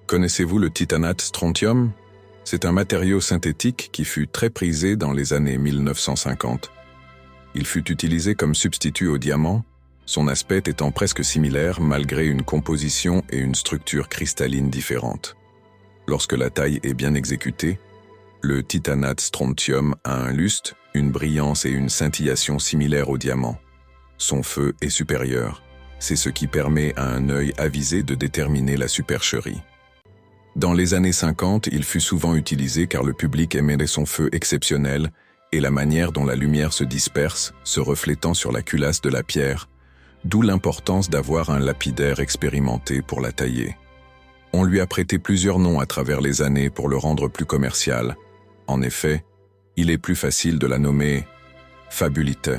Connaissez-vous le titanate strontium? C'est un matériau synthétique qui fut très prisé dans les années 1950. Il fut utilisé comme substitut au diamant, son aspect étant presque similaire malgré une composition et une structure cristalline différentes. Lorsque la taille est bien exécutée, le titanate strontium a un lustre, une brillance et une scintillation similaires au diamant. Son feu est supérieur, c'est ce qui permet à un œil avisé de déterminer la supercherie. Dans les années 50, il fut souvent utilisé car le public aimait son feu exceptionnel et la manière dont la lumière se disperse, se reflétant sur la culasse de la pierre, d'où l'importance d'avoir un lapidaire expérimenté pour la tailler. On lui a prêté plusieurs noms à travers les années pour le rendre plus commercial. En effet, il est plus facile de la nommer fabulite,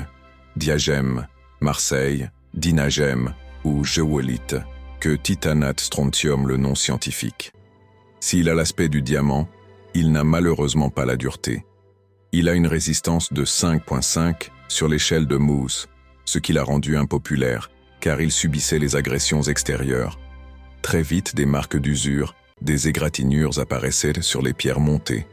diagème, Marseille, dinagème ou jewelite que titanate strontium, le nom scientifique. S'il a l'aspect du diamant, il n'a malheureusement pas la dureté. Il a une résistance de 5.5 sur l'échelle de Mohs, ce qui l'a rendu impopulaire, car il subissait les agressions extérieures. Très vite, des marques d'usure, des égratignures apparaissaient sur les pierres montées.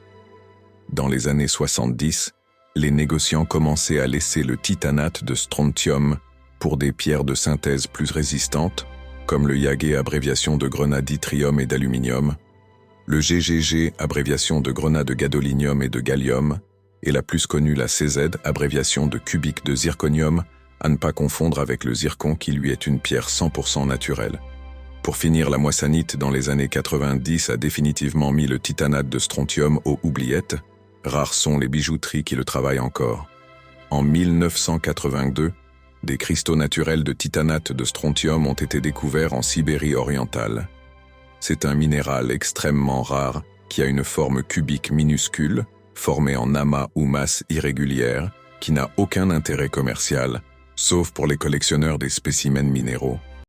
Dans les années 70, les négociants commençaient à laisser le titanate de strontium pour des pierres de synthèse plus résistantes, comme le Yag, abréviation de grenat d'yttrium et d'aluminium, le GGG, abréviation de grenat de gadolinium et de gallium, et la plus connue la CZ, abréviation de cubique de zirconium, à ne pas confondre avec le zircon qui lui est une pierre 100% naturelle. Pour finir, la moissanite dans les années 90 a définitivement mis le titanate de strontium aux oubliettes. Rares sont les bijouteries qui le travaillent encore. En 1982, des cristaux naturels de titanate de strontium ont été découverts en Sibérie orientale. C'est un minéral extrêmement rare qui a une forme cubique minuscule, formée en amas ou masse irrégulière, qui n'a aucun intérêt commercial, sauf pour les collectionneurs des spécimens minéraux.